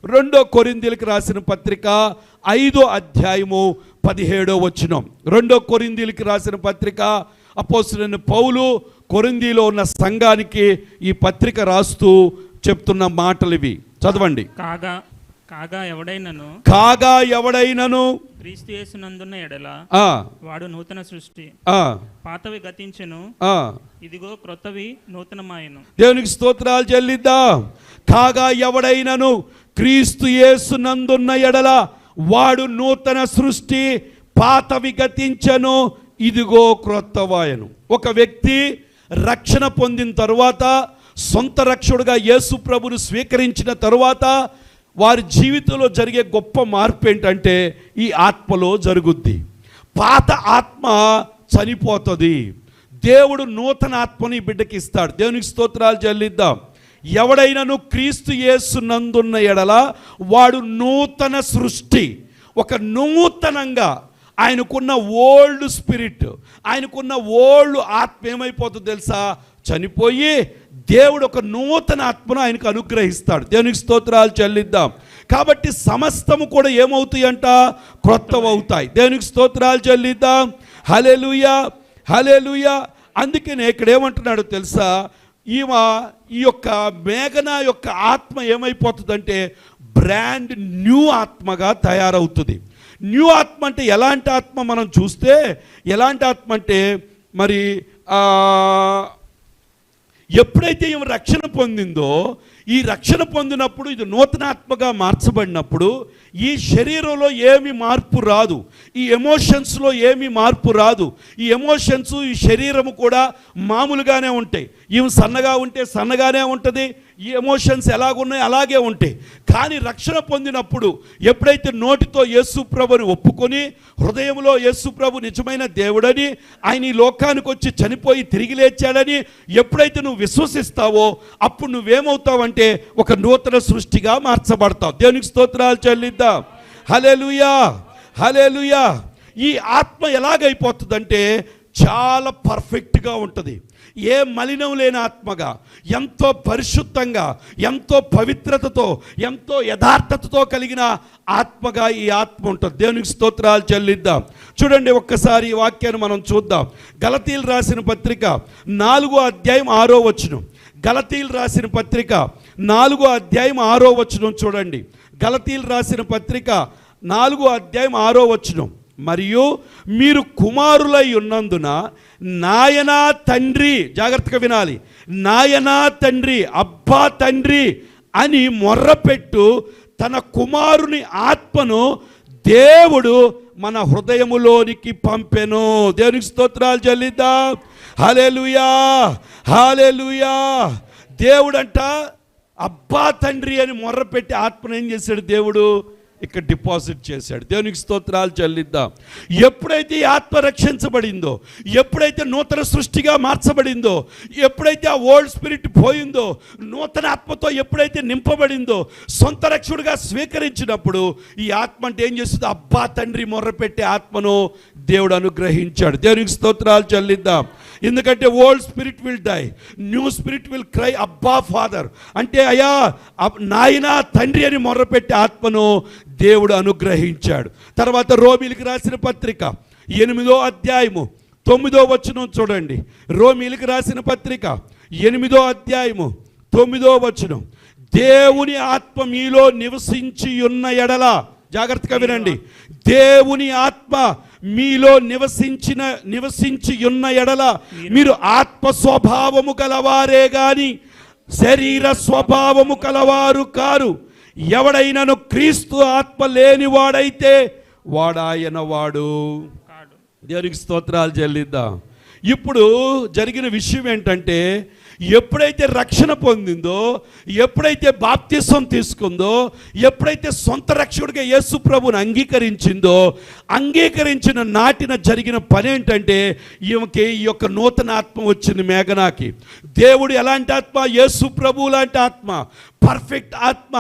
రెండో కొరింథీయులకు రాసిన పత్రిక 5వ అధ్యాయము 17వ వచనం. రెండో కొరింథీయులకు రాసిన పత్రిక అపోస్తలుడైన పౌలు కొరింథీలో ఉన్న సంఘానికి ఈ పత్రిక రాస్తూ చెప్తున్న మాటలు ఇవి. చదవండి. కాగా ఎవడైనను క్రీస్తు యేసునందున్న ఎడల వాడు నూతన సృష్టి, పాతవి గతించెను, ఇదిగో క్రొత్తవి నూతనమాయెను. దేవునికి స్తోత్రాలు చెల్లిద్దాం. కాగా ఎవడైనను క్రీస్తు యేసునందున్న ఎడల వాడు నూతన సృష్టి, పాతవి గతించెను, ఇదిగో క్రొత్తవాయెను. ఒక వ్యక్తి రక్షణ పొందిన తరువాత, సొంత రక్షకుడుగా యేసు ప్రభువును స్వీకరించిన తరువాత వారి జీవితంలో జరిగే గొప్ప మార్పు ఏంటంటే ఈ ఆత్మలో జరుగుద్ది. పాత ఆత్మ చనిపోతుంది. దేవుడు నూతన ఆత్మని బిడ్డకి ఇస్తాడు. దేవునికి స్తోత్రాలు చెల్లిద్దాం. ఎవడైనను క్రీస్తు యేసునందున్న ఎడల వాడు నూతన సృష్టి. ఒక నూతనంగా ఆయనకున్న ఓల్డ్ స్పిరిట్, ఆయనకున్న ఓల్డ్ ఆత్మ ఏమైపోతుందో తెలుసా? చనిపోయి దేవుడు ఒక నూతన ఆత్మను ఆయనకు అనుగ్రహిస్తాడు. దేవునికి స్తోత్రాలు చెల్లిద్దాం. కాబట్టి సమస్తము కూడా ఏమవుతాయంట? క్రొత్తవవుతాయి. దేవునికి స్తోత్రాలు చెల్లిద్దాం. హల్లెలూయా, హల్లెలూయా. అందుకనే ఇక్కడ ఏమంటున్నాడు తెలుసా? ఈ యొక్క మేఘన యొక్క ఆత్మ ఏమైపోతుందంటే బ్రాండ్ న్యూ ఆత్మగా తయారవుతుంది. న్యూ ఆత్మ అంటే ఎలాంటి ఆత్మ? మనం చూస్తే ఎలాంటి ఆత్మ అంటే మరి ఎప్పుడైతే ఈమె రక్షణ పొందిందో, ఈ రక్షణ పొందినప్పుడు ఇది నూతనాత్మగా మార్చబడినప్పుడు ఈ శరీరంలో ఏమి మార్పు రాదు, ఈ ఎమోషన్స్లో ఏమి మార్పు రాదు. ఈ ఎమోషన్స్, ఈ శరీరము కూడా మామూలుగానే ఉంటాయి. ఈమె సన్నగా ఉంటే సన్నగానే ఉంటుంది, ఈ ఎమోషన్స్ ఎలాగున్నాయి అలాగే ఉంటాయి. కానీ రక్షణ పొందినప్పుడు ఎప్పుడైతే నోటితో యేసు ప్రభుని ఒప్పుకొని, హృదయంలో యేసు ప్రభు నిజమైన దేవుడని, ఆయన ఈ లోకానికి వచ్చి చనిపోయి తిరిగి లేచాడని ఎప్పుడైతే నువ్వు విశ్వసిస్తావో అప్పుడు నువ్వేమవుతావంటే ఒక నూతన సృష్టిగా మార్చబడతావు. దేవునికి స్తోత్రాలు చెల్లిద్దాం. హల్లెలూయా, హల్లెలూయా. ఈ ఆత్మ ఎలాగైపోతుందంటే చాలా పర్ఫెక్ట్గా ఉంటుంది. ఏ మలినం లేని ఆత్మగా, ఎంతో పరిశుద్ధంగా, ఎంతో పవిత్రతతో, ఎంతో యథార్థతతో కలిగిన ఆత్మగా ఈ ఆత్మ ఉంటుంది. దేవునికి స్తోత్రాలు చెల్లిద్దాం. చూడండి, ఒక్కసారి ఈ వాక్యాన్ని మనం చూద్దాం. గలతీయులు రాసిన పత్రిక 4వ అధ్యాయం 6వ వచనం. గలతీయులు రాసిన పత్రిక 4వ అధ్యాయం 6వ వచనం చూడండి. గలతీయులు రాసిన పత్రిక 4వ అధ్యాయం 6వ వచనం. మరియు మీరు కుమారులై ఉన్నందున నాయనా తండ్రి, జాగ్రత్తగా వినాలి, నాయనా తండ్రి, అబ్బా తండ్రి అని మొర్రపెట్టు తన కుమారుని ఆత్మను దేవుడు మన హృదయములోనికి పంపెను. దేవునికి స్తోత్రాలు చెల్లిద్దాం. హల్లెలూయా, హల్లెలూయా. దేవుడంట అబ్బా తండ్రి అని మొర్రపెట్టి ఆత్మను ఏం చేశాడు? దేవుడు ఇక్కడ డిపాజిట్ చేశాడు. దేవునికి స్తోత్రాలు చెల్లిద్దాం. ఎప్పుడైతే ఈ ఆత్మ రక్షించబడిందో, ఎప్పుడైతే నూతన సృష్టిగా మార్చబడిందో, ఎప్పుడైతే ఆ ఓల్డ్ స్పిరిట్ పోయిందో, నూతన ఆత్మతో ఎప్పుడైతే నింపబడిందో, సొంత రక్షకుడిగా స్వీకరించినప్పుడు ఈ ఆత్మ అంటే ఏం చేస్తుంది? అబ్బా తండ్రి మొర్రపెట్టే ఆత్మను దేవుడు అనుగ్రహించాడు. దేవునికి స్తోత్రాలు చెల్లిద్దాం. ఎందుకంటే old spirit will die, new spirit will cry Abba Father. అంటే అయ్యా నాయనా తండ్రి అని మొర్రపెట్టే ఆత్మను దేవుడు అనుగ్రహించాడు. తర్వాత రోమీయులకు రాసిన పత్రిక 8వ అధ్యాయము 9వ వచనం చూడండి. రోమీయులకు రాసిన పత్రిక 8వ అధ్యాయము 9వ వచనం. దేవుని ఆత్మ మీలో నివసించి ఉన్న ఎడల, జాగ్రత్తగా వినండి, దేవుని ఆత్మ మీలో నివసించి ఉన్న ఎడల మీరు ఆత్మ స్వభావము కలవారే గాని శరీర స్వభావము కలవారు కారు. ఎవడైనను క్రీస్తు ఆత్మ లేనివాడైతే వాడాయన వాడు. దేవునికి స్తోత్రాలు చెల్లిద్దాం. ఇప్పుడు జరిగిన విషయం ఏంటంటే, ఎప్పుడైతే రక్షణ పొందిందో, ఎప్పుడైతే బాప్తిసం తీసుకుందో, ఎప్పుడైతే సొంత రక్షకుడిగా యేసు ప్రభువుని అంగీకరించిందో, అంగీకరించిన నాటిన జరిగిన పని ఏంటంటే ఈమెకి ఈ యొక్క నూతన ఆత్మ వచ్చింది. మేఘనాకి దేవుడు ఎలాంటి ఆత్మ? యేసు ప్రభువు లాంటి ఆత్మ, పర్ఫెక్ట్ ఆత్మ,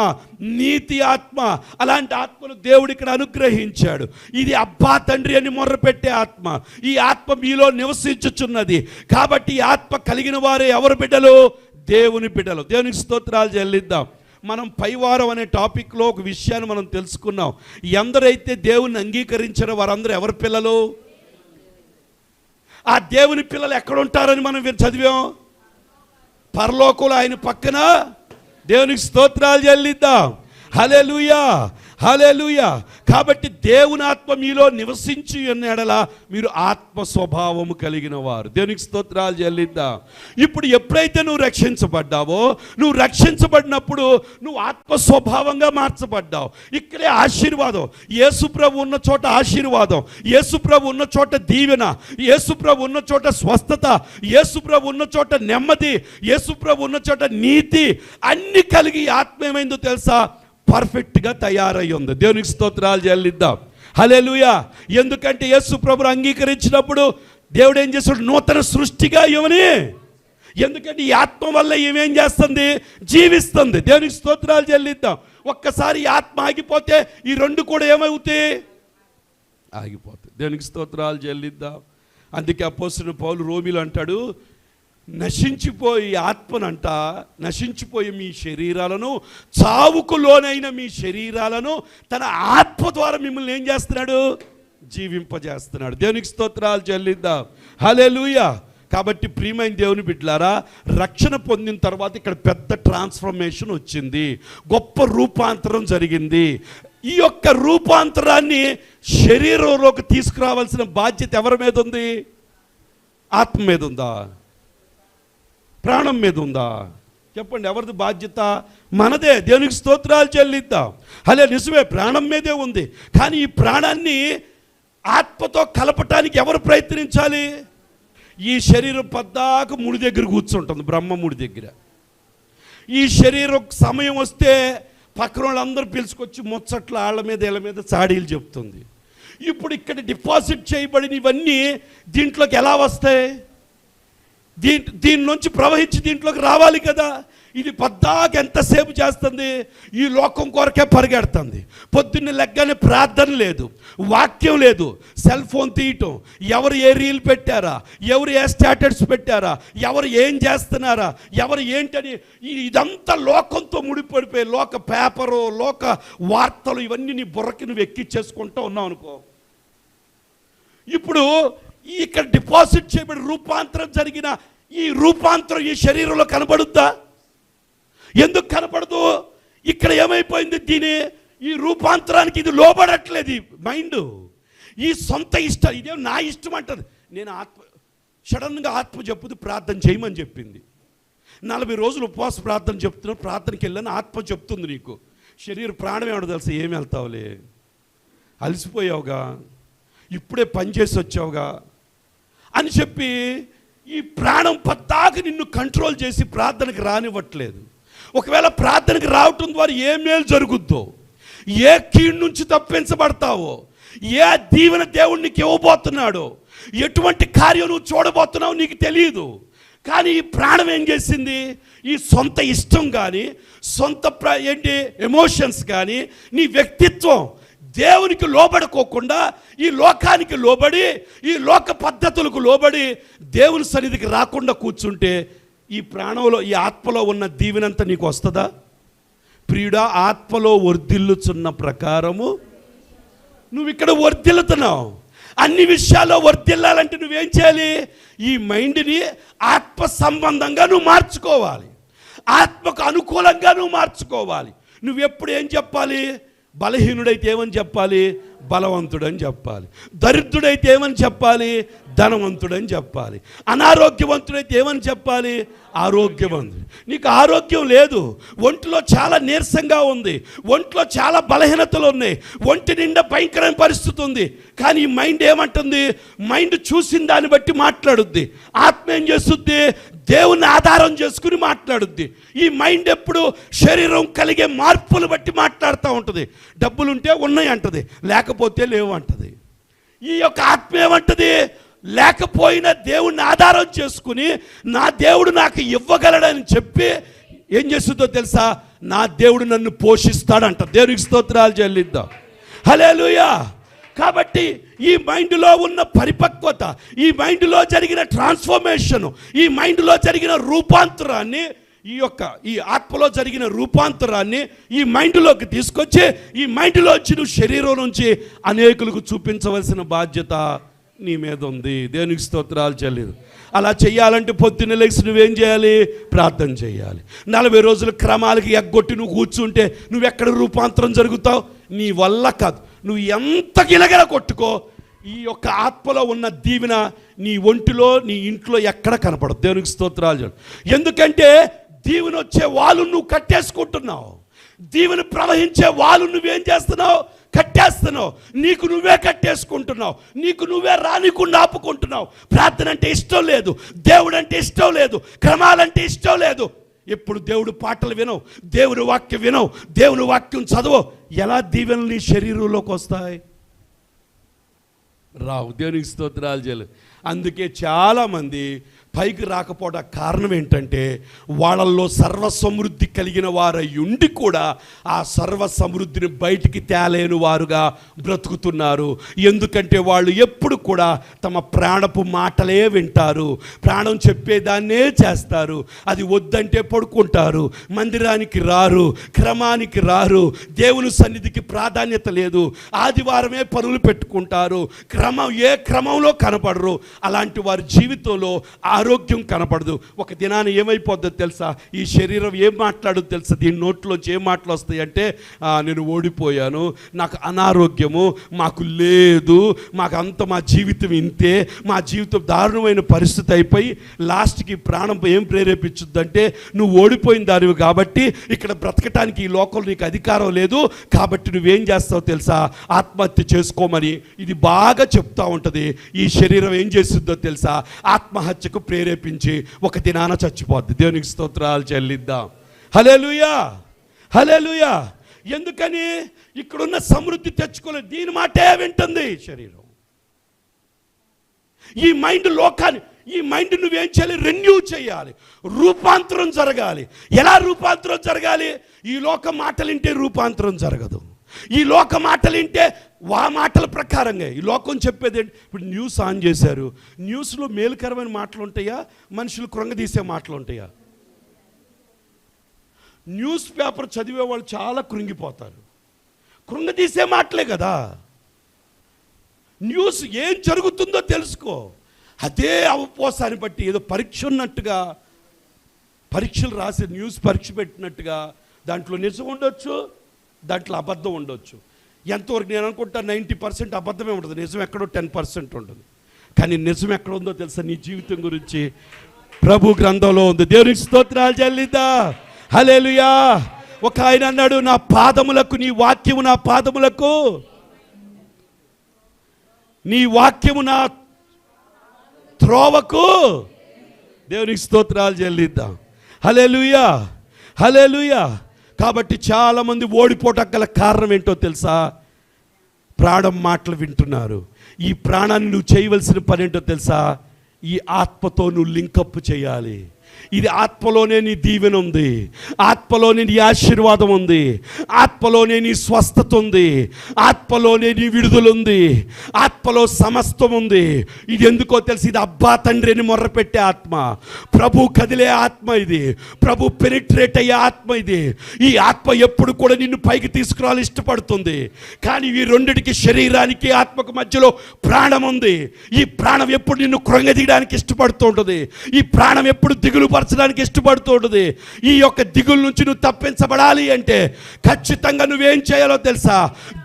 నీతి ఆత్మ. అలాంటి ఆత్మను దేవుడు ఇక్కడ అనుగ్రహించాడు. ఇది అబ్బా తండ్రి అని మొర్రపెట్టే ఆత్మ. ఈ ఆత్మ మీలో నివసించుచున్నది. కాబట్టి ఈ ఆత్మ కలిగిన వారే ఎవరు బిడ్డలు? దేవుని బిడ్డలు. దేవునికి స్తోత్రాలు చెల్లిద్దాం. మనం పైవారం అనే టాపిక్లో ఒక విషయాన్ని మనం తెలుసుకున్నాం. ఎందరైతే దేవుని అంగీకరించారో వారందరూ ఎవరి పిల్లలు? ఆ దేవుని పిల్లలు ఎక్కడ ఉంటారని మనం చదివాం. పరలోకంలో ఆయన పక్కన. దేవునికి స్తోత్రాలు చెల్లిద్దాం. హల్లెలూయా, హల్లెలూయా. కాబట్టి దేవుని ఆత్మ మీలో నివసించి ఎన్నడలా మీరు ఆత్మ స్వభావము కలిగిన వారు. దేవునికి స్తోత్రాలు చెల్లిద్దాం. ఇప్పుడు ఎప్పుడైతే నువ్వు రక్షించబడ్డావో, నువ్వు రక్షించబడినప్పుడు నువ్వు ఆత్మ స్వభావంగా మార్చబడ్డావు. ఇక్కడే ఆశీర్వాదం. యేసుప్రభు ఉన్న చోట ఆశీర్వాదం, యేసుప్రభు ఉన్న చోట దీవెన, యేసుప్రభు ఉన్న చోట స్వస్థత, యేసుప్రభు ఉన్న చోట నెమ్మది, యేసుప్రభు ఉన్న చోట నీతి, అన్ని కలిగి ఆత్మ ఏమైందో తెలుసా? పర్ఫెక్ట్గా తయారై ఉంది. దేవునికి స్తోత్రాలు చెల్లిద్దాం. హల్లెలూయా. ఎందుకంటే యేసు ప్రభువును అంగీకరించినప్పుడు దేవుడు ఏం చేస్తాడు? నూతన సృష్టిగా ఇవని. ఎందుకంటే ఈ ఆత్మ వల్ల ఏమేం చేస్తుంది? జీవిస్తుంది. దేవునికి స్తోత్రాలు చెల్లిద్దాం. ఒక్కసారి ఈ ఆత్మ ఆగిపోతే ఈ రెండు కూడా ఏమవుతాయి? ఆగిపోతాయి. దేవునికి స్తోత్రాలు చెల్లిద్దాం. అందుకే అపోస్తలుడైన పౌలు రోమీలో అంటాడు, నశించిపోయి ఆత్మనంట, నశించిపోయి మీ శరీరాలను, చావుకు లోనైన మీ శరీరాలను తన ఆత్మ ద్వారా మిమ్మల్ని ఏం చేస్తున్నాడు? జీవింపజేస్తున్నాడు. దేవునికి స్తోత్రాలు చెల్లిద్దాం. హల్లెలూయా. కాబట్టి ప్రియమైన దేవుని బిడ్డలారా, రక్షణ పొందిన తర్వాత ఇక్కడ పెద్ద ట్రాన్స్ఫర్మేషన్ వచ్చింది, గొప్ప రూపాంతరం జరిగింది. ఈ యొక్క రూపాంతరాన్ని శరీరంలోకి తీసుకురావాల్సిన బాధ్యత ఎవరి మీద ఉంది? ఆత్మ మీద ఉందా? ప్రాణం మీద ఉందా? చెప్పండి, ఎవరిది బాధ్యత? మనదే. దేవునికి స్తోత్రాలు చెల్లిద్దాం. అలే నిజమే, ప్రాణం మీదే ఉంది. కానీ ఈ ప్రాణాన్ని ఆత్మతో కలపటానికి ఎవరు ప్రయత్నించాలి? ఈ శరీరం పద్దాక ముడి దగ్గర కూర్చుంటుంది, బ్రహ్మ ముడి దగ్గర. ఈ శరీరం సమయం వస్తే పక్కన వాళ్ళందరూ పిలుచుకొచ్చి ముచ్చట్లు వాళ్ళ మీద వీళ్ళ మీద చాడీలు చెప్తుంది. ఇప్పుడు ఇక్కడ డిపాజిట్ చేయబడిన ఇవన్నీ దీంట్లోకి ఎలా వస్తాయి? దీని నుంచి ప్రవహించి దీంట్లోకి రావాలి కదా. ఇది పద్దాక ఎంతసేపు చేస్తుంది? ఈ లోకం కొరకే పరిగెడుతుంది. పొద్దున్న లెగ్గానే ప్రార్థన లేదు, వాక్యం లేదు, సెల్ ఫోన్ తీయటం, ఎవరు ఏ రీల్ పెట్టారా, ఎవరు ఏ స్టేటస్ పెట్టారా, ఎవరు ఏం చేస్తున్నారా, ఎవరు ఏంటని, ఇదంతా లోకంతో ముడిపడిపోయి లోక పేపరు, లోక వార్తలు, ఇవన్నీ నీ బుర్రకి నువ్వు ఎక్కిచ్చేసుకుంటూ ఉన్నావు అనుకో. ఇప్పుడు ఇక్కడ డిపాజిట్ చేయబడి రూపాంతరం జరిగిన ఈ రూపాంతరం ఈ శరీరంలో కనబడుద్దా? ఎందుకు కనపడదు? ఇక్కడ ఏమైపోయింది? ఈ రూపాంతరానికి ఇది లోబడట్లేదు. ఈ మైండ్ ఈ సొంత ఇష్టం, ఇదే నా ఇష్టం అంటది. నేను సడన్గా ఆత్మ చెప్పుది ప్రార్థన చేయమని చెప్పింది. 40 రోజులు ఉపవాస ప్రార్థన చెప్తున్నావు, ప్రార్థనకి వెళ్ళని ఆత్మ చెప్తుంది నీకు. శరీర ప్రాణం ఏమో తెలుసు, ఏమి వెళ్తావులే, అలసిపోయావుగా, ఇప్పుడే పనిచేసి వచ్చావుగా అని చెప్పి ఈ ప్రాణం పద్దాక నిన్ను కంట్రోల్ చేసి ప్రార్థనకు రానివ్వట్లేదు. ఒకవేళ ప్రార్థనకు రావటం ద్వారా ఏ మేలు జరుగుద్దో, ఏ కీడు నుంచి తప్పించబడతావో, ఏ దీవెన దేవుడు నీకు ఇవ్వబోతున్నాడో, ఎటువంటి కార్యం నువ్వు చూడబోతున్నావు నీకు తెలియదు. కానీ ఈ ప్రాణం ఏం చేసింది? ఈ సొంత ఇష్టం కానీ, సొంత ఎమోషన్స్ కానీ, నీ వ్యక్తిత్వం దేవునికి లోబడుకోకుండా ఈ లోకానికి లోబడి, ఈ లోక పద్ధతులకు లోబడి దేవుని సన్నిధికి రాకుండా కూర్చుంటే ఈ ప్రాణంలో, ఈ ఆత్మలో ఉన్న దీవెనంతా నీకు వస్తుందా? ప్రియుడా, ఆత్మలో వర్ధిల్లుచున్న ప్రకారము నువ్వు ఇక్కడ వర్ధిల్లుతున్నావు. అన్ని విషయాల్లో వర్ధిల్లాలంటే నువ్వేం చేయాలి? ఈ మైండ్ని ఆత్మ సంబంధంగా నువ్వు మార్చుకోవాలి, ఆత్మకు అనుకూలంగా నువ్వు మార్చుకోవాలి. నువ్వెప్పుడు ఏం చెప్పాలి? బలహీనుడైతే ఏమని చెప్పాలి? బలవంతుడని చెప్పాలి. దరిద్రుడైతే ఏమని చెప్పాలి? ధనవంతుడని చెప్పాలి. అనారోగ్యవంతుడైతే ఏమని చెప్పాలి? ఆరోగ్యవంతుడు. నీకు ఆరోగ్యం లేదు, ఒంట్లో చాలా నీరసంగా ఉంది, ఒంట్లో చాలా బలహీనతలు ఉన్నాయి, ఒంటి నిండా భయంకరమైన పరిస్థితి ఉంది. కానీ ఈ మైండ్ ఏమంటుంది? మైండ్ చూసిన దాన్ని బట్టి మాట్లాడుద్ది. ఆత్మ ఏం చేస్తుంది? దేవుని ఆధారం చేసుకుని మాట్లాడుద్ది. ఈ మైండ్ ఎప్పుడు శరీరం కలిగే మార్పులు బట్టి మాట్లాడుతూ ఉంటుంది. డబ్బులుంటే ఉన్నాయి అంటది, లేకపోతే లేవు అంటది. ఈ యొక్క ఆత్మ ఏమంటది? లేకపోయినా దేవుణ్ణి ఆధారం చేసుకుని నా దేవుడు నాకు ఇవ్వగలడని చెప్పి ఏం చేస్తుందో తెలుసా? నా దేవుడు నన్ను పోషిస్తాడంట. దేవునికి స్తోత్రాలు చెల్లిద్దాం. హల్లెలూయా. కాబట్టి ఈ మైండ్లో ఉన్న పరిపక్వత, ఈ మైండ్లో జరిగిన ట్రాన్స్ఫర్మేషన్, ఈ మైండ్లో జరిగిన రూపాంతరాన్ని ఈ ఆత్మలో జరిగిన రూపాంతరాన్ని ఈ మైండ్లోకి తీసుకొచ్చి ఈ మైండ్లోంచి నువ్వు శరీరం నుంచి అనేకులకు చూపించవలసిన బాధ్యత నీ మీద ఉంది. దేవునికి స్తోత్రాలు చెల్లిదు. అలా చెయ్యాలంటే పొద్దున్న లేచి నువ్వేం చేయాలి? ప్రార్థన చేయాలి. 40 రోజుల క్రమాలకి ఎగ్గొట్టి నువ్వు కూర్చుంటే నువ్వెక్కడ రూపాంతరం జరుగుతావు? నీ వల్ల కాదు. నువ్వు ఎంత గిలగిల కొట్టుకో, ఈ యొక్క ఆత్మలో ఉన్న దీవెన నీ ఒంటిలో నీ ఇంట్లో ఎక్కడ కనపడదు. దేవునికి స్తోత్రాలు చెల్లి. ఎందుకంటే దీవెన వచ్చే వాళ్ళు నువ్వు కట్టేసుకుంటున్నావు. దీవెన ప్రవహించే వాళ్ళు నువ్వేం చేస్తున్నావు? కట్టేస్తున్నావు. నీకు నువ్వే కట్టేసుకుంటున్నావు. నీకు నువ్వే రానికుండా ఆపుకుంటున్నావు. ప్రార్థన అంటే ఇష్టం లేదు, దేవుడు అంటే ఇష్టం లేదు, క్రమాలంటే ఇష్టం లేదు. ఎప్పుడు దేవుడు పాటలు వినవు, దేవుని వాక్యం వినవు, దేవుని వాక్యం చదవవు, ఎలా దీవెనలు నీ శరీరంలోకి వస్తాయి? రావు. దేవునికి స్తోత్రాలు చేయలేదు. అందుకే చాలామంది పైకి రాకపోవడం కారణం ఏంటంటే వాళ్ళల్లో సర్వ సమృద్ధి కలిగిన వారై ఉండి కూడా ఆ సర్వ సమృద్ధిని బయటికి తేలేని వారుగా బ్రతుకుతున్నారు. ఎందుకంటే వాళ్ళు ఎప్పుడు కూడా తమ ప్రాణపు మాటలే వింటారు, ప్రాణం చెప్పేదాన్నే చేస్తారు. అది వద్దంటే పడుకుంటారు, మందిరానికి రారు, క్రమానికి రారు, దేవుని సన్నిధికి ప్రాధాన్యత లేదు, ఆదివారమే పనులు పెట్టుకుంటారు, ఏ క్రమంలో కనపడరు. అలాంటి వారి జీవితంలో ఆరోగ్యం కనపడదు. ఒక దినాన్ని ఏమైపోద్దో తెలుసా? ఈ శరీరం ఏం మాట్లాడదు తెలుసా? దీని నోట్లోంచి ఏం మాటలు వస్తాయి అంటే, నేను ఓడిపోయాను, నాకు అనారోగ్యము, మాకు లేదు, మా జీవితం ఇంతే, మా జీవితం దారుణమైన పరిస్థితి అయిపోయి లాస్ట్కి ప్రాణం ఏం ప్రేరేపించుద్దంటే, నువ్వు ఓడిపోయిన దానివి కాబట్టి ఇక్కడ బ్రతకటానికి ఈ లోకంలో నీకు అధికారం లేదు కాబట్టి నువ్వేం చేస్తావు తెలుసా? ఆత్మహత్య చేసుకోమని ఇది బాగా చెప్తా ఉంటుంది. ఈ శరీరం ఏం చేస్తుందో తెలుసా? ఆత్మహత్యకు ప్రేరేపించి ఒక దినాన చచ్చిపోద్ది. దేవునికి స్తోత్రాలు చెల్లిద్దాం. హల్లెలూయా, హల్లెలూయా. ఎందుకని? ఇక్కడున్న సమృద్ధి తెచ్చుకోలేదు. దీని మాటే వింటుంది శరీరం. ఈ మైండ్ ఈ మైండ్ నువ్వేం చేయాలి? రెన్యూ చేయాలి, రూపాంతరం జరగాలి. ఎలా రూపాంతరం జరగాలి? ఈ లోక మాటలు వింటే రూపాంతరం జరగదు. ఈ లోక మాటలు వింటే మాటల ప్రకారంగా ఈ లోకం చెప్పేది ఏంటి? ఇప్పుడు న్యూస్ ఆన్ చేశారు, న్యూస్లో మేలుకరమైన మాటలు ఉంటాయా, మనుషులు కృంగదీసే మాటలు ఉంటాయా? న్యూస్ పేపర్ చదివే వాళ్ళు చాలా కృంగిపోతారు. కృంగదీసే మాటలే కదా. న్యూస్ ఏం జరుగుతుందో తెలుసుకో. అదే అవపోసాన్ని బట్టి ఏదో పరీక్ష ఉన్నట్టుగా, పరీక్షలు రాసి న్యూస్ పరీక్ష పెట్టినట్టుగా దాంట్లో నిజం ఉండొచ్చు, దాంట్లో అబద్ధం ఉండొచ్చు. ఎంతవరకు నేను అనుకుంటా 90% అబద్ధమే ఉంటుంది, నిజం ఎక్కడో 10% ఉంటుంది. కానీ నిజం ఎక్కడ ఉందో తెలుసా? నీ జీవితం గురించి ప్రభు గ్రంథంలో ఉంది. దేవునికి స్తోత్రాలు చెల్లిద్దా. హల్లెలూయా. ఒక ఆయన అన్నాడు, నా పాదములకు నీ వాక్యము, నా పాదములకు నీ వాక్యము నా త్రోవకు. దేవునికి స్తోత్రాలు చెల్లిద్దాం. హల్లెలూయా, హల్లెలూయా. కాబట్టి చాలామంది ఓడిపోవటానికి గల కారణం ఏంటో తెలుసా? ప్రాణం మాటలు వింటున్నారు. ఈ ప్రాణాన్ని నువ్వు చేయవలసిన పని ఏంటో తెలుసా? ఈ ఆత్మతో నువ్వు లింకప్ చేయాలి. ఇది ఆత్మలోనే నీ దీవెన ఉంది, ఆత్మలోనే నీ ఆశీర్వాదం ఉంది, ఆత్మలోనే నీ స్వస్థత ఉంది, ఆత్మలోనే నీ విడుదల ఉంది, ఆత్మలో సమస్తం ఉంది. ఇది ఎందుకో తెలిసి, ఇది అబ్బా తండ్రి అని మొర్రపెట్టే ఆత్మ, ప్రభు కదిలే ఆత్మ, ఇది ప్రభు పెనిట్రేట్ అయ్యే ఆత్మ. ఇది ఈ ఆత్మ ఎప్పుడు కూడా నిన్ను పైకి తీసుకురావాలి ఇష్టపడుతుంది. కానీ ఈ రెండిటికి, శరీరానికి ఆత్మకు మధ్యలో ప్రాణం ఉంది. ఈ ప్రాణం ఎప్పుడు నిన్ను కృంగదీయడానికి ఇష్టపడుతూ ఉంటుంది. ఈ ప్రాణం ఎప్పుడు దిగులు పరచడానికి ఇష్టపడుతూ ఉంటుంది. ఈ యొక్క దిగుల నుంచి నువ్వు తప్పించబడాలి అంటే ఖచ్చితంగా నువ్వేం చేయాలో తెలుసా?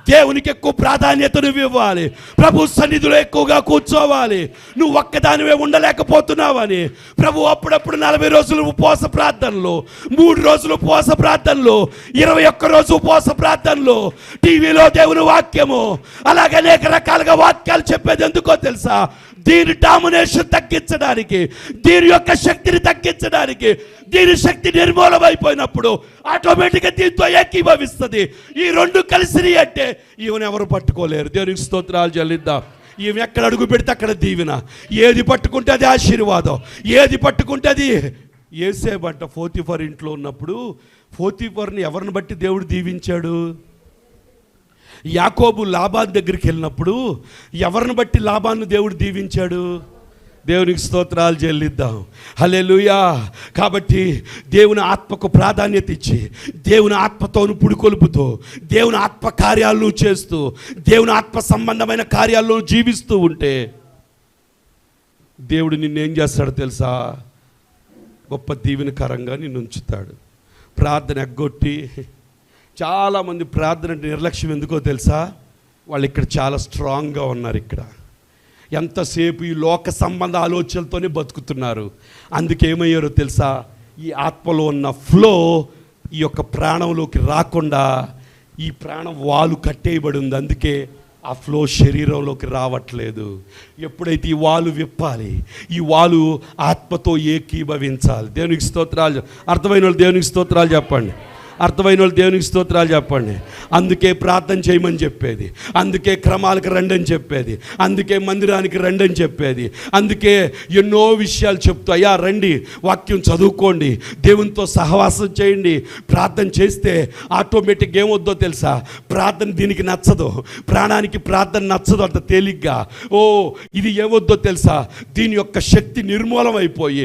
దేవునికి ఎక్కువ ప్రాధాన్యత నువ్వు ఇవ్వాలి, ప్రభు సన్నిధిలో ఎక్కువగా కూర్చోవాలి. నువ్వు ఒక్కదానివే ఉండలేకపోతున్నావని ప్రభు అప్పుడప్పుడు 40 రోజులు ఉపవాస ప్రార్థనలు, 3 రోజులు ఉపవాస ప్రార్థనలు, 21 రోజు ఉపవాస ప్రార్థనలు, టీవీలో దేవుని వాక్యము, అలాగే అనేక రకాలుగా వాక్యాలు చెప్పేది ఎందుకో తెలుసా? దీని డామినేషన్ తగ్గించడానికి, దీని యొక్క శక్తిని తగ్గించడానికి. దీని శక్తి నిర్మూలమైపోయినప్పుడు ఆటోమేటిక్గా దీంతో ఏకీభవిస్తుంది. ఈ రెండు కలిసి అంటే ఈవెన్ ఎవరు పట్టుకోలేరు. దేవునికి స్తోత్రాలు చెల్లిద్దాం. ఈమె ఎక్కడ అడుగు పెడితే అక్కడ దీవెన, ఏది పట్టుకుంటే అది ఆశీర్వాదం, ఏది పట్టుకుంటే అది. యేసేబంట పోతీఫర్ ఇంట్లో ఉన్నప్పుడు పోతీఫర్ని ఎవరిని బట్టి దేవుడు దీవించాడు? యాకోబు లాబాన్ దగ్గరికి వెళ్ళినప్పుడు ఎవరిని బట్టి లాబాన్ను దేవుడు దీవించాడు? దేవునికి స్తోత్రాలు చెల్లిద్దాం. హల్లెలూయా. కాబట్టి దేవుని ఆత్మకు ప్రాధాన్యత ఇచ్చి, దేవుని ఆత్మతోను పుడికొలుపుతూ, దేవుని ఆత్మ కార్యాలను చేస్తూ, దేవుని ఆత్మ సంబంధమైన కార్యాలను జీవిస్తూ ఉంటే దేవుడు నిన్నేం చేస్తాడో తెలుసా? గొప్ప దీవెనకరంగా నిన్ను ఉంచుతాడు. ప్రార్థన ఎగ్గొట్టి చాలామంది ప్రార్థన నిర్లక్ష్యం ఎందుకో తెలుసా? వాళ్ళు ఇక్కడ చాలా స్ట్రాంగ్గా ఉన్నారు. ఇక్కడ ఎంతసేపు ఈ లోక సంబంధ ఆలోచనలతోనే బతుకుతున్నారు. అందుకేమయ్యారో తెలుసా? ఈ ఆత్మలో ఉన్న ఫ్లో ఈ యొక్క ప్రాణంలోకి రాకుండా ఈ ప్రాణం వాలు కట్టేయబడి ఉంది. అందుకే ఆ ఫ్లో శరీరంలోకి రావట్లేదు. ఎప్పుడైతే ఈ వాలు విప్పాలి, ఈ వాలు ఆత్మతో ఏకీభవించాలి. దేవునికి స్తోత్రాలు. అర్థమైన వాళ్ళు దేవునికి స్తోత్రాలు చెప్పండి. అర్థమైన వాళ్ళు దేవునికి స్తోత్రాలు చెప్పండి. అందుకే ప్రార్థన చేయమని చెప్పేది, అందుకే క్రమాలకు రండి అని చెప్పేది, అందుకే మందిరానికి రండి అని చెప్పేది, అందుకే ఎన్నో విషయాలు చెప్తూ అయ్యా రండి, వాక్యం చదువుకోండి, దేవునితో సహవాసం చేయండి. ప్రార్థన చేస్తే ఆటోమేటిక్గా ఏమొద్దో తెలుసా? ప్రార్థన దీనికి నచ్చదు, ప్రాణానికి ప్రార్థన నచ్చదు అంత తేలిగ్గా. ఇది ఏమొద్దో తెలుసా? దీని యొక్క శక్తి నిర్మూలం అయిపోయి,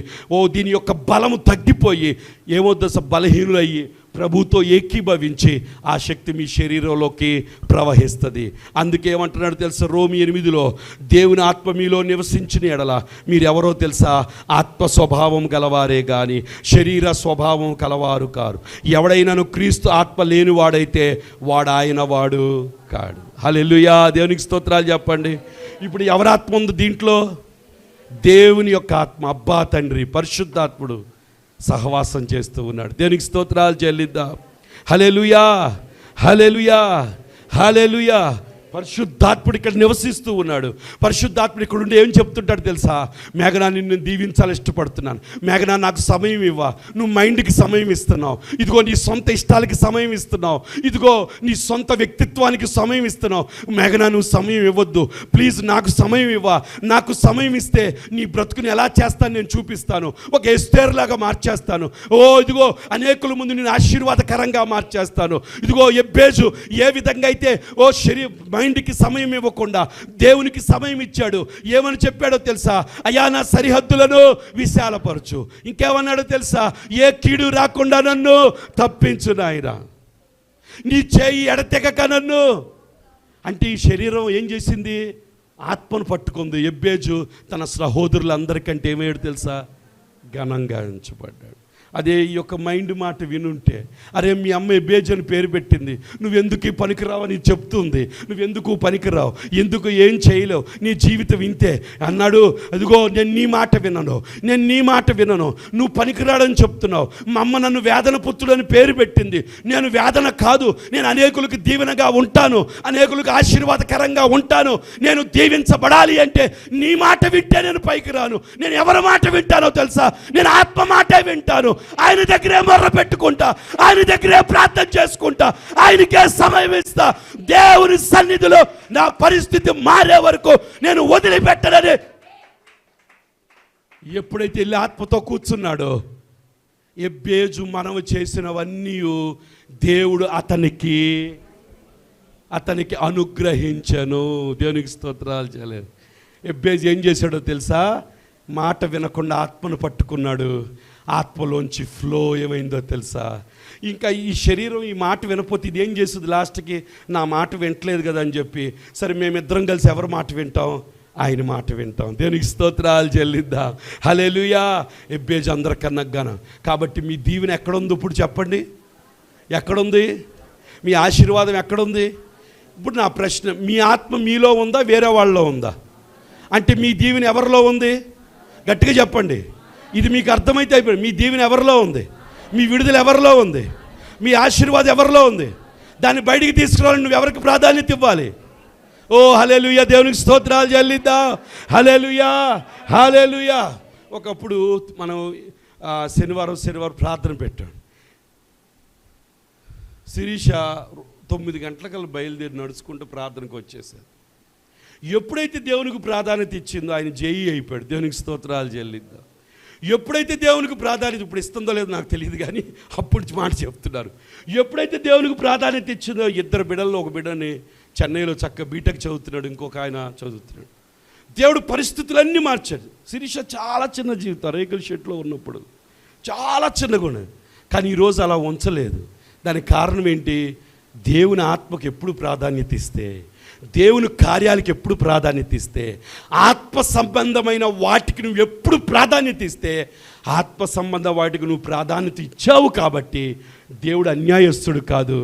దీని యొక్క బలము తగ్గిపోయి ఏమొద్దో బలహీనులయ్యి ప్రభుతో ఏకీభవించి ఆ శక్తి మీ శరీరంలోకి ప్రవహిస్తుంది. అందుకే ఏమంటున్నాడు తెలుసా? రోమి 8లో దేవుని ఆత్మ మీలో నివసించిన ఎడల మీరెవరో తెలుసా? ఆత్మ స్వభావం గలవారే కానీ శరీర స్వభావం కలవారు కారు. ఎవడైనాను క్రీస్తు ఆత్మ లేనివాడైతే వాడు ఆయన వాడు కాడు. హల్లెలూయా. దేవునికి స్తోత్రాలు చెప్పండి. ఇప్పుడు ఎవరి ఆత్మ ఉంది దీంట్లో? దేవుని యొక్క ఆత్మ, అబ్బా తండ్రి పరిశుద్ధాత్ముడు సహవాసం చేస్తూ ఉన్నాడు. దేవునికి స్తోత్రాలు చెల్లిద్దాం. హల్లెలూయా, హల్లెలూయా, హల్లెలూయా. పరిశుద్ధాత్ముడు ఇక్కడ నివసిస్తూ ఉన్నాడు. పరిశుద్ధాత్ముడు ఇక్కడ ఉండి ఏం చెప్తుంటాడు తెలుసా? మేఘనా నిన్ను దీవించాలని ఇష్టపడుతున్నాను. మేఘనా నాకు సమయం ఇవ్వ. నువ్వు మైండ్కి సమయం ఇస్తున్నావు, ఇదిగో నీ సొంత ఇష్టాలకి సమయం ఇస్తున్నావు, ఇదిగో నీ సొంత వ్యక్తిత్వానికి సమయం ఇస్తున్నావు. మేఘనా నువ్వు సమయం ఇవ్వద్దు, ప్లీజ్ నాకు సమయం ఇవ్వ. నాకు సమయం ఇస్తే నీ బ్రతుకుని ఎలా చేస్తాను నేను చూపిస్తాను. ఒక ఎస్తేర్ లాగా మార్చేస్తాను. ఇదిగో అనేకుల ముందు నేను ఆశీర్వాదకరంగా మార్చేస్తాను. ఇదిగో ఎబ్బేజు ఏ విధంగా అయితే మైండ్కి సమయం ఇవ్వకుండా దేవునికి సమయం ఇచ్చాడు. ఏమని చెప్పాడో తెలుసా? అయ్యా నా సరిహద్దులను విశాలపరచు. ఇంకేమన్నాడో తెలుసా? ఏ కీడు రాకుండా నన్ను తప్పించు నాయనా, నీ చేయి ఎడతెగక నన్ను. అంటే ఈ శరీరం ఏం చేసింది? ఆత్మను పట్టుకుంది. ఎబ్బేజు తన సహోదరులందరికంటే ఏమయ్యాడు తెలుసా? ఘనంగా ఉంచబడ్డాడు. అదే ఈ యొక్క మైండ్ మాట వినుంటే, అరే మీ అమ్మ ఎబ్బేజు అని పేరు పెట్టింది, నువ్వెందుకు పనికిరావు అని చెప్తుంది, నువ్వెందుకు పనికిరావు, ఎందుకు ఏం చేయలేవు, నీ జీవితం ఇంతే అన్నాడు. అదిగో నేను నీ మాట వినను, నేను నీ మాట వినను, నువ్వు పనికిరాడని చెప్తున్నావు. మా అమ్మ నన్ను వేదన పుత్రుడు అని పేరు పెట్టింది. నేను వేదన కాదు, నేను అనేకులకు దీవెనగా ఉంటాను, అనేకులకు ఆశీర్వాదకరంగా ఉంటాను. నేను దీవించబడాలి అంటే నీ మాట వింటే నేను పైకి రాను. నేను ఎవరి మాట వింటానో తెలుసా? నేను ఆత్మ మాటే వింటాను. ఆయన దగ్గరే మొర్ర పెట్టుకుంటా, ఆయన దగ్గరే ప్రార్థన చేసుకుంటా, ఆయనకే సమయం ఇస్తా. దేవుని సన్నిధిలో నా పరిస్థితి మారే వరకు నేను వదిలిపెట్టనని ఎప్పుడైతే వెళ్ళి ఆత్మతో కూర్చున్నాడో, ఎబ్బేజు మనము చేసినవన్నీ దేవుడు అతనికి అనుగ్రహించను. దేవునికి స్తోత్రాలు చేయలేదు. ఎబ్బేజు ఏం చేశాడో తెలుసా? మాట వినకుండా ఆత్మను పట్టుకున్నాడు. ఆత్మలోంచి ఫ్లో ఏమైందో తెలుసా? ఇంకా ఈ శరీరం ఈ మాట వినపోతే ఇది ఏం చేస్తుంది? లాస్ట్కి నా మాట వింటలేదు కదా అని చెప్పి, సరే మేమిద్దరం కలిసి ఎవరి మాట వింటాం? ఆయన మాట వింటాం. దేవునికి స్తోత్రాలు చెల్లిద్దాం. హల్లెలూయా. ఎబ్బేజు అందరికన్నా ఘనం. కాబట్టి మీ దీవెన ఎక్కడుంది ఇప్పుడు చెప్పండి? ఎక్కడుంది? మీ ఆశీర్వాదం ఎక్కడుంది? ఇప్పుడు నా ప్రశ్న, మీ ఆత్మ మీలో ఉందా, వేరే వాళ్ళలో ఉందా? అంటే మీ దీవెన ఎవరిలో ఉంది? గట్టిగా చెప్పండి. ఇది మీకు అర్థమైతే అయిపోయింది. మీ దీవెన ఎవరిలో ఉంది? మీ విడుదల ఎవరిలో ఉంది? మీ ఆశీర్వాదం ఎవరిలో ఉంది? దాన్ని బయటికి తీసుకురావాలని నువ్వు ఎవరికి ప్రాధాన్యత ఇవ్వాలి? హల్లెలూయా. దేవునికి స్తోత్రాలు చెల్లిద్దాం. హల్లెలూయా, హల్లెలూయా. ఒకప్పుడు మనం శనివారం ప్రార్థన పెట్టాం. శిరీష 9 గంటలకల్లా బయలుదేరి నడుచుకుంటూ ప్రార్థనకు వచ్చేసారు. ఎప్పుడైతే దేవునికి ప్రాధాన్యత ఇచ్చిందో ఆయన జేఈ అయిపోయాడు. దేవునికి స్తోత్రాలు చెల్లిద్దాం. ఎప్పుడైతే దేవునికి ప్రాధాన్యత, ఇప్పుడు ఇస్తుందో లేదో నాకు తెలియదు కానీ అప్పుడు మాట చెప్తున్నారు, ఎప్పుడైతే దేవునికి ప్రాధాన్యత ఇచ్చిందో 2 బిడ్డల్లో ఒక బిడ్డని చెన్నైలో చక్కగా బీటెక్ చదువుతున్నాడు, ఇంకొక ఆయన చదువుతున్నాడు. దేవుడు పరిస్థితులన్నీ మార్చాడు. శిరీష చాలా చిన్న జీవితం, రేకుల షెడ్లో ఉన్నప్పుడు చాలా చిన్నగా ఉన్నది. కానీ ఈరోజు అలా ఉంచలేదు. దానికి కారణం ఏంటి? దేవుని ఆత్మకు ఎప్పుడు ప్రాధాన్యత ఇస్తే, దేవుని కార్యాలకు ఎప్పుడు ప్రాధాన్యత ఇస్తే, ఆత్మ సంబంధమైన వాటికి నువ్వు ఎప్పుడు ప్రాధాన్యత ఇస్తే, ఆత్మ సంబంధ వాటికి నువ్వు ప్రాధాన్యత ఇచ్చావు కాబట్టి దేవుడు అన్యాయస్తుడు కాదు.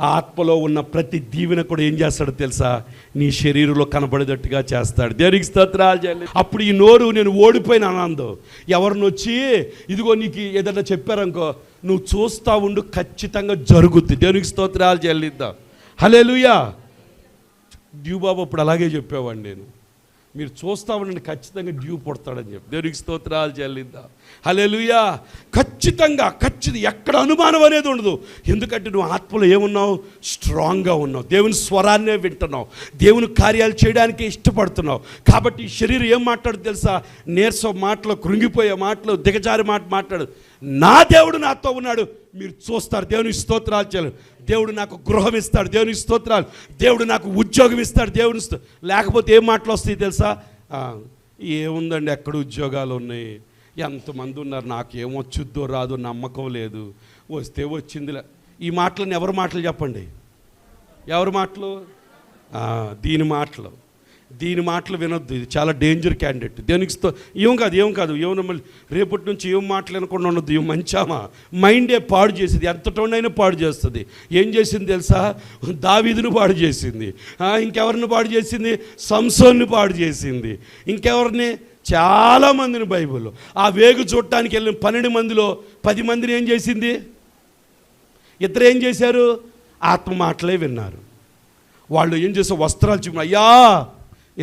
ఆ ఆత్మలో ఉన్న ప్రతి దీవెన కూడా ఏం చేస్తాడో తెలుసా? నీ శరీరంలో కనబడేటట్టుగా చేస్తాడు. దేవునికి స్తోత్రాలు చేయాలి. అప్పుడు ఈ నోరు నేను ఓడిపోయిన ఆనందం. ఎవరిని వచ్చి ఇదిగో నీకు ఏదైనా చెప్పారనుకో, నువ్వు చూస్తూ ఉండు, ఖచ్చితంగా జరుగుద్ది. దేవునికి స్తోత్రాలు చెల్లిద్దాం. హల్లెలూయా. డ్యూ బాబు అప్పుడు అలాగే చెప్పేవాడిని నేను, మీరు చూస్తూ ఉండండి, ఖచ్చితంగా డ్యూ పుడతాడని చెప్పి. దేవునికి స్తోత్రాలు చెల్లిద్దాం. హల్లెలూయా. ఖచ్చితంగా ఎక్కడ అనుమానం అనేది ఉండదు. ఎందుకంటే నువ్వు ఆత్మలో ఏమున్నావు? స్ట్రాంగ్గా ఉన్నావు. దేవుని స్వరాన్నే వింటున్నావు, దేవుని కార్యాలు చేయడానికి ఇష్టపడుతున్నావు. కాబట్టి ఈ శరీరం ఏం మాట్లాడు తెలుసా? నీరసం మాటలు, కృంగిపోయే మాటలు, దిగజారి మాట్లాడు. నా దేవుడు నాతో ఉన్నాడు, మీరు చూస్తారు. దేవునికి స్తోత్రాలు చేయాలి. దేవుడు నాకు గృహం ఇస్తాడు, దేవునికి స్తోత్రాలు. దేవుడు నాకు ఉద్యోగం ఇస్తాడు, దేవుని లేకపోతే ఏం మాటలు వస్తాయి తెలుసా? ఏముందండి, ఎక్కడ ఉద్యోగాలు ఉన్నాయి, ఎంతమంది ఉన్నారు, నాకు ఏమొచ్చుద్దో రాదో నమ్మకం లేదు, వస్తే వచ్చిందిలే. ఈ మాటలను ఎవరి మాటలు చెప్పండి? ఎవరి మాటలు? దీని మాటలు వినొద్దు. ఇది చాలా డేంజర్ క్యాండిడేట్. దేనికి ఏం కాదు మళ్ళీ రేపటి నుంచి ఏం మాటలు వినకుండా ఉండొద్దు. ఏం మంచామా మైండే పాడు చేసింది, ఎంతటోనైనా పాడు చేస్తుంది. ఏం చేసింది తెలుసా? దావీదును పాడు చేసింది. ఇంకెవరిని పాడు చేసింది? సంసోన్ని పాడు చేసింది. ఇంకెవరిని? చాలామందిని బైబిల్లో. ఆ వేగు చూడటానికి వెళ్ళిన 12 మందిలో 10 మందిని ఏం చేసింది? ఇద్దరు ఏం చేశారు? ఆత్మ మాటలే విన్నారు. వాళ్ళు ఏం చేశారు? వస్త్రాలు చూపి, అయ్యా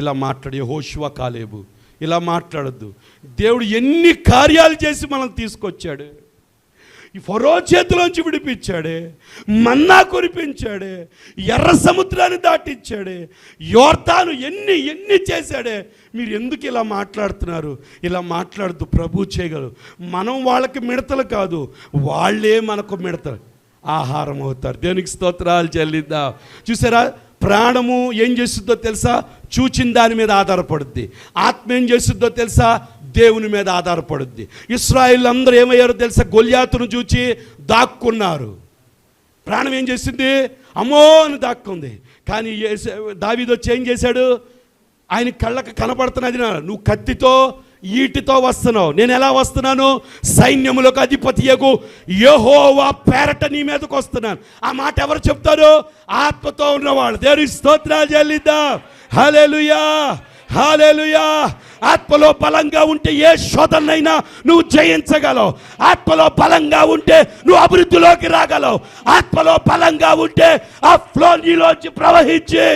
ఇలా మాట్లాడు, యెహోషువ కాలేబు ఇలా మాట్లాడద్దు. దేవుడు ఎన్ని కార్యాలు చేసి మనల్ని తీసుకొచ్చాడు. ఈ ఫరో చేతిలోంచి విడిపించాడే, మన్నా కురిపించాడే, ఎర్ర సముద్రాన్ని దాటించాడే, యోర్దాను ఎన్ని చేశాడే. మీరు ఎందుకు ఇలా మాట్లాడుతున్నారు? ఇలా మాట్లాడద్దు. ప్రభు చేయగలరు. మనం వాళ్ళకి మిడతలు కాదు, వాళ్ళే మనకు మిడతలు, ఆహారం అవుతారు. దేవునికి స్తోత్రాలు చెల్లిద్దాం. చూసారా, ప్రాణము ఏం చేస్తుందో తెలుసా? చూచిన దాని మీద ఆధారపడుద్ది. ఆత్మ ఏం చేస్తుందో తెలుసా? దేవుని మీద ఆధారపడుద్ది. ఇశ్రాయేలు అందరూ ఏమయ్యారో తెలుసా? గొల్యాతును చూచి దాక్కున్నారు. ప్రాణం ఏం చేసింది? అమ్మో అని దాక్కుంది. కానీ దావీదు వచ్చి ఏం చేశాడు? ఆయన కళ్ళకు కనపడుతున్నది, నువ్వు కత్తితో ఈటితో వస్తున్నావు, నేను ఎలా వస్తున్నాను? సైన్యములకు అధిపతియగు యెహోవా పేరట నీ మీదకు వస్తున్నాను. ఆ మాట ఎవరు చెప్తారు? ఆత్మతో ఉన్నవాళ్ళు. దేవునికి స్తోత్రాలు చెల్లిద్దాం. హల్లెలూయా, హల్లెలూయా. ఆత్మలో బలంగా ఉంటే ఏ శోధనైనా నువ్వు జయించగలవు. ఆత్మలో బలంగా ఉంటే నువ్వు అభివృద్ధిలోకి రాగలవు. ఆత్మలో బలంగా ఉంటే ఆ ఫ్లో నీలోంచి ప్రవహించి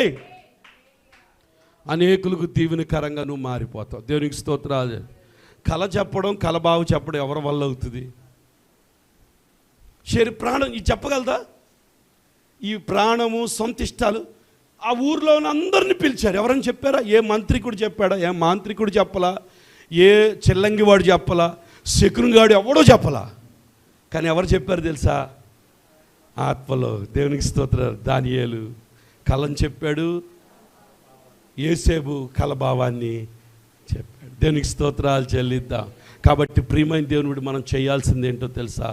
అనేకులకు దీవెనకరంగా నువ్వు మారిపోతావు. దేవునికి స్తోత్రాలు. కళ చెప్పడం, కలబావు చెప్పడం ఎవరి వల్ల అవుతుంది? ప్రాణం ఇది చెప్పగలదా? ఈ ప్రాణము, సొంత ఇష్టాలు. ఆ ఊర్లో ఉన్న అందరిని పిలిచారు. ఎవరని చెప్పారా? ఏ మంత్రికుడు చెప్పాడా? ఏ మాంత్రికుడు చెప్పలా? ఏ చెల్లంగివాడు చెప్పలా? శకునుగాడు ఎవడో చెప్పలా. కానీ ఎవరు చెప్పారు తెలుసా? ఆత్మలో. దేవునికి స్తోత్రాలు. దానియేలు కళని చెప్పాడు, యేసేబు కలభావాన్ని చెప్పాడు. దేవునికి స్తోత్రాలు చెల్లిద్దాం. కాబట్టి ప్రియమైన దేవుని మనం చేయాల్సింది ఏంటో తెలుసా?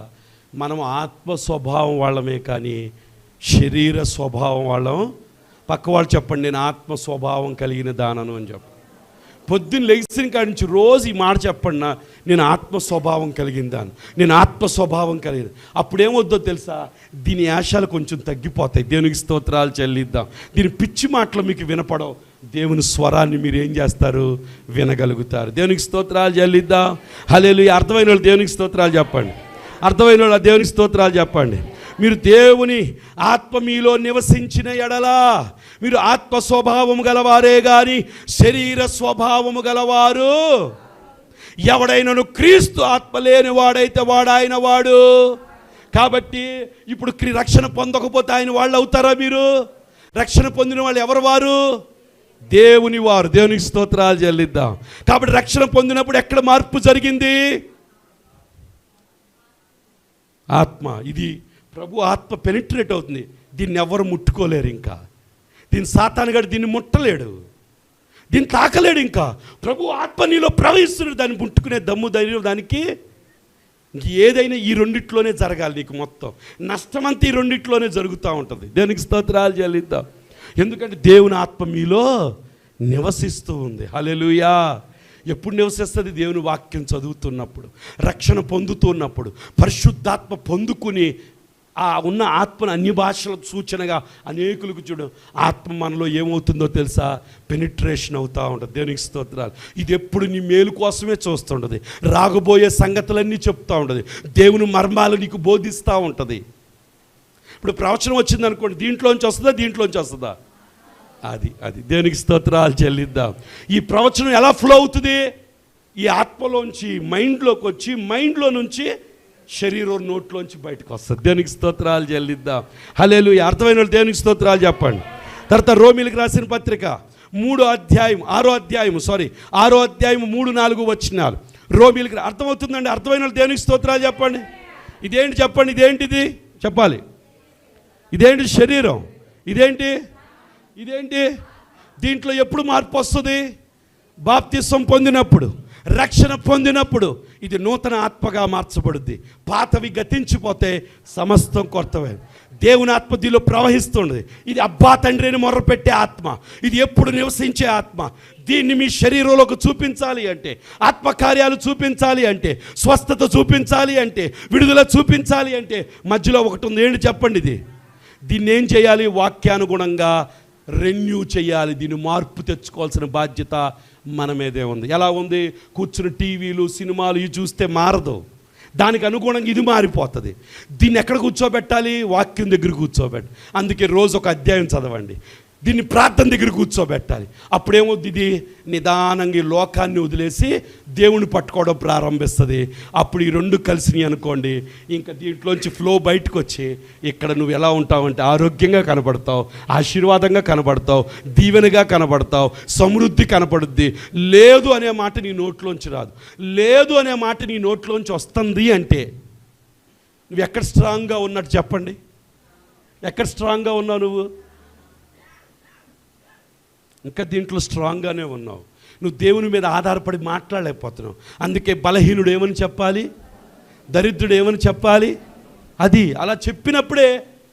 మనం ఆత్మ స్వభావం వాళ్ళమే కానీ శరీర స్వభావం వాళ్ళం. పక్క వాళ్ళు చెప్పండి, నేను ఆత్మ స్వభావం కలిగిన దానను అని చెప్పండి. పొద్దున్న లెగిసిన కాడి నుంచి రోజు ఈ మాట చెప్పండి, నేను ఆత్మ స్వభావం కలిగిందాను, నేను ఆత్మ స్వభావం కలిగిన. అప్పుడేమొద్దో తెలుసా? దీని యాశాలు కొంచెం తగ్గిపోతాయి. దేవునికి స్తోత్రాలు చెల్లిద్దాం. దీని పిచ్చి మాటలు మీకు వినపడవు. దేవుని స్వరాన్ని మీరు ఏం చేస్తారు? వినగలుగుతారు. దేవునికి స్తోత్రాలు చెల్లిద్దాం. హల్లెలూయా. అర్థమైన వాళ్ళు దేవునికి స్తోత్రాలు చెప్పండి. అర్థమైన వాళ్ళు దేవునికి స్తోత్రాలు చెప్పండి. మీరు దేవుని ఆత్మ మీలో నివసించిన ఎడలా మీరు ఆత్మ స్వభావము గలవారే గాని శరీర స్వభావము గలవారు ఎవడైనను క్రీస్తు ఆత్మ లేని వాడైతే వాడాయన వాడు. కాబట్టి ఇప్పుడు రక్షణ పొందకపోతే ఆయన వాళ్ళు అవుతారా? మీరు రక్షణ పొందిన వాళ్ళు ఎవరు? వారు దేవుని వారు. దేవునికి స్తోత్రాలు చెల్లిద్దాం. కాబట్టి రక్షణ పొందినప్పుడు ఎక్కడ మార్పు జరిగింది? ఆత్మ. ఇది ప్రభు ఆత్మ పెనిట్రేట్ అవుతుంది. దీన్ని ఎవరు ముట్టుకోలేరు. ఇంకా దీన్ని సాతానుగాడు దీన్ని ముట్టలేడు. దీన్ని తాకలేడు. ఇంకా ప్రభు ఆత్మ నీలో ప్రవహిస్తున్నాడు. దాన్ని ముట్టుకునే దమ్ము ధైర్యం దానికి ఏదైనా ఈ రెండిట్లోనే జరగాలి. నీకు మొత్తం నష్టమంతా ఈ రెండిట్లోనే జరుగుతూ ఉంటుంది. దేవునికి స్తోత్రాలు చెల్లిద్దాం. ఎందుకంటే దేవుని ఆత్మ మీలో నివసిస్తూ ఉంది. హల్లెలూయా. ఎప్పుడు నివసిస్తుంది? దేవుని వాక్యం చదువుతున్నప్పుడు, రక్షణ పొందుతున్నప్పుడు, పరిశుద్ధాత్మ పొందుకుని ఆ ఉన్న ఆత్మను అన్ని భాషల సూచనగా అనేకులకు చూడు. ఆత్మ మనలో ఏమవుతుందో తెలుసా? పెనిట్రేషన్ అవుతూ ఉంటుంది. దేవునికి స్తోత్రాలు. ఇది ఎప్పుడు నీ మేలు కోసమే చూస్తుంటుంది. రాగబోయే సంగతులన్నీ చెప్తూ ఉంటుంది. దేవుని మర్మాలు నీకు బోధిస్తూ ఉంటుంది. ఇప్పుడు ప్రవచనం వచ్చింది అనుకోండి, దీంట్లోంచి వస్తుందా దీంట్లోంచి వస్తుందా? అది దేవునికి స్తోత్రాలు చెల్లిద్దాం. ఈ ప్రవచనం ఎలా ఫ్లో అవుతుంది? ఈ ఆత్మలోంచి మైండ్లోకి వచ్చి, మైండ్లో నుంచి శరీరం నోట్లోంచి బయటకు వస్తుంది. దేవునికి స్తోత్రాలు చెల్లిద్దాం. హల్లెలూయా. అర్థమైన వాళ్ళు దేవునికి స్తోత్రాలు చెప్పండి. తర్వాత రోమీలకు రాసిన పత్రిక 6వ అధ్యాయం 3-4 వచనాలు. రోమీలకు అర్థమవుతుందండి? అర్థమైన వాళ్ళు దేవునికి స్తోత్రాలు చెప్పండి. ఇదేంటి చెప్పండి? ఇదేంటిది చెప్పాలి. ఇదేంటి? శరీరం. ఇదేంటి? దీంట్లో ఎప్పుడు మార్పు వస్తుంది? బాప్తిసం పొందినప్పుడు, రక్షణ పొందినప్పుడు ఇది నూతన ఆత్మగా మార్చబడుద్ది. పాతవి గతించిపోతే సమస్తం కొత్తవే. దేవుని ఆత్మ దీనిలో ప్రవహిస్తుంది. ఇది అబ్బా తండ్రి అని మొర్రపెట్టే ఆత్మ. ఇది ఎప్పుడు నివసించే ఆత్మ. దీన్ని మీ శరీరంలోకి చూపించాలి అంటే, ఆత్మకార్యాలు చూపించాలి అంటే, స్వస్థత చూపించాలి అంటే, విడుదల చూపించాలి అంటే మధ్యలో ఒకటి ఉంది. ఏంటి చెప్పండి? దీన్ని ఏం చేయాలి? వాక్యానుగుణంగా రెన్యూ చేయాలి. దీన్ని మార్పు తెచ్చుకోవాల్సిన బాధ్యత మన మీదే ఉంది. ఎలా ఉంది? కూర్చుని టీవీలు సినిమాలు ఇవి చూస్తే మారదు. దానికి అనుగుణంగా ఇది మారిపోతుంది. దీన్ని ఎక్కడ కూర్చోబెట్టాలి? వాక్యం దగ్గర కూర్చోబెట్టాలి. అందుకే రోజు ఒక అధ్యాయం చదవండి. దీన్ని ప్రార్థన దగ్గర కూర్చోబెట్టాలి. అప్పుడేమవుద్ది? ఇది నిదానంగా ఈ లోకాన్ని వదిలేసి దేవుని పట్టుకోవడం ప్రారంభిస్తుంది. అప్పుడు ఈ రెండు కలిసినాయి అనుకోండి, ఇంకా దీంట్లోంచి ఫ్లో బయటకు వచ్చి ఇక్కడ నువ్వు ఎలా ఉంటావంటే ఆరోగ్యంగా కనబడతావు, ఆశీర్వాదంగా కనబడతావు, దీవెనగా కనబడతావు, సమృద్ధి కనపడుద్ది. లేదు అనే మాట నీ నోట్లోంచి రాదు. లేదు అనే మాట నీ నోట్లోంచి వస్తుంది అంటే నువ్వు ఎక్కడ స్ట్రాంగ్గా ఉన్నట్టు చెప్పండి. ఎక్కడ స్ట్రాంగ్గా ఉన్నావు నువ్వు? ఇంకా దీంట్లో స్ట్రాంగ్గానే ఉన్నావు. నువ్వు దేవుని మీద ఆధారపడి మాట్లాడలేకపోతున్నావు. అందుకే బలహీనుడు ఏమని చెప్పాలి? దరిద్రుడు ఏమని చెప్పాలి? అది అలా చెప్పినప్పుడే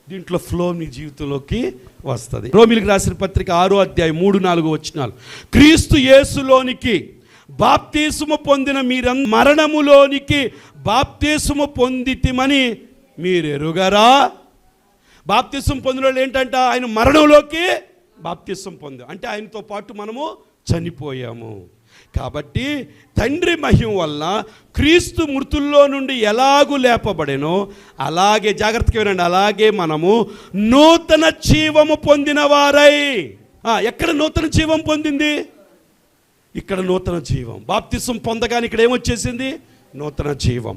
దీంట్లో ఫ్లో నీ జీవితంలోకి వస్తుంది. రోమీలకు రాసిన పత్రిక 6వ అధ్యాయం 3-4 వచనాలు. క్రీస్తు యేసులోనికి బాప్తిస్ము పొందిన మీరందరూ మరణములోనికి బాప్తిస్ము పొందితిమని మీరెరుగరా? బాప్తిస్ము పొందిన వాళ్ళు ఏంటంట? ఆయన మరణంలోకి బాప్తిస్వం పొందాం అంటే ఆయనతో పాటు మనము చనిపోయాము. కాబట్టి తండ్రి మహిమ వల్ల క్రీస్తు మృతుల్లో నుండి ఎలాగూ లేపబడెనో అలాగే, జాగ్రత్తగా వినండి, అలాగే మనము నూతన జీవము పొందిన వారై. ఎక్కడ నూతన జీవం పొందింది? ఇక్కడ నూతన జీవం. బాప్తిస్వం పొందగానే ఇక్కడ ఏమొచ్చేసింది? నూతన జీవం.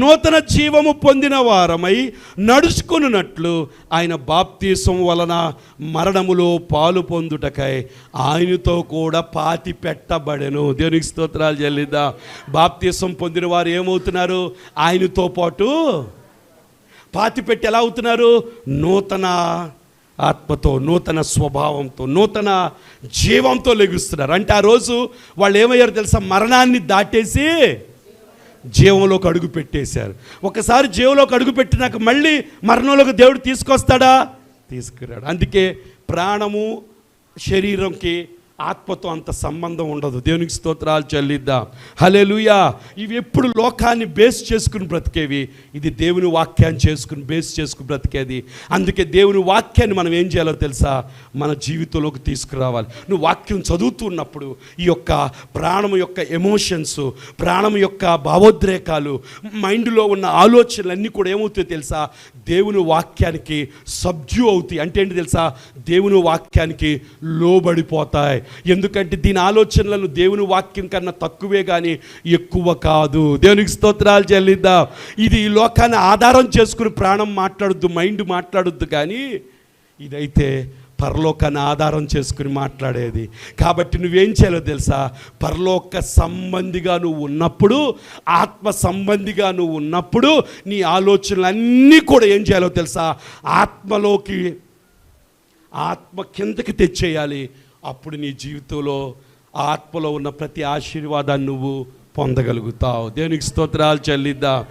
నూతన జీవము పొందిన వారమై నడుచుకున్నట్లు ఆయన బాప్తిస్వం వలన మరణములో పాలు పొందుటకై ఆయనతో కూడా పాతి పెట్టబడెను. దేవునికి స్తోత్రాలు చెల్లిద్దాం. బాప్తిస్వం పొందిన వారు ఏమవుతున్నారు? ఆయనతో పాటు పాతి పెట్టి ఎలా అవుతున్నారు? నూతన ఆత్మతో, నూతన స్వభావంతో, నూతన జీవంతో లెగుస్తున్నారు. అంటే ఆ రోజు వాళ్ళు ఏమయ్యారు తెలుసా? మరణాన్ని దాటేసి జీవంలోకి అడుగు పెట్టేశారు. ఒకసారి జీవంలోకి అడుగు పెట్టినాక మళ్ళీ మరణంలోకి దేవుడు తీసుకొస్తాడా? తీసుకురాడు. అందుకే ప్రాణము శరీరంకి ఆత్మతో అంత సంబంధం ఉండదు. దేవునికి స్తోత్రాలు చెల్లిద్దాం. హల్లెలూయా. ఇవి ఎప్పుడు లోకాన్ని బేస్ చేసుకుని బ్రతికేవి, ఇది దేవుని వాక్యాన్ని చేసుకుని బేస్ చేసుకుని బ్రతికేది. అందుకే దేవుని వాక్యాన్ని మనం ఏం చేయాలో తెలుసా? మన జీవితంలోకి తీసుకురావాలి. నువ్వు వాక్యం చదువుతున్నప్పుడు ఈ యొక్క ప్రాణం యొక్క ఎమోషన్స్, ప్రాణం యొక్క భావోద్రేకాలు, మైండ్లో ఉన్న ఆలోచనలన్నీ కూడా ఏమవుతాయో తెలుసా? దేవుని వాక్యానికి సబ్జ్యూ అవుతాయి. అంటే ఏంటి తెలుసా? దేవుని వాక్యానికి లోబడిపోతాయి. ఎందుకంటే దీని ఆలోచనలను దేవుని వాక్యం కన్నా తక్కువే కానీ ఎక్కువ కాదు. దేవునికి స్తోత్రాలు చెల్లిద్దాం. ఇది ఈ లోకాన్ని ఆధారం చేసుకుని ప్రాణం మాట్లాడొద్దు, మైండ్ మాట్లాడొద్దు, కానీ ఇదైతే పరలోకాన్ని ఆధారం చేసుకుని మాట్లాడేది. కాబట్టి నువ్వేం చేయాలో తెలుసా? పరలోక సంబంధిగా నువ్వు ఉన్నప్పుడు, ఆత్మ సంబంధిగా నువ్వు ఉన్నప్పుడు నీ ఆలోచనలన్నీ కూడా ఏం చేయాలో తెలుసా? ఆత్మ కిందకి తెచ్చేయాలి. అప్పుడు నీ జీవితంలో ఆత్మలో ఉన్న ప్రతి ఆశీర్వాదాన్ని నువ్వు పొందగలుగుతావు. దేవునికి స్తోత్రాలు చెల్లిద్దాం.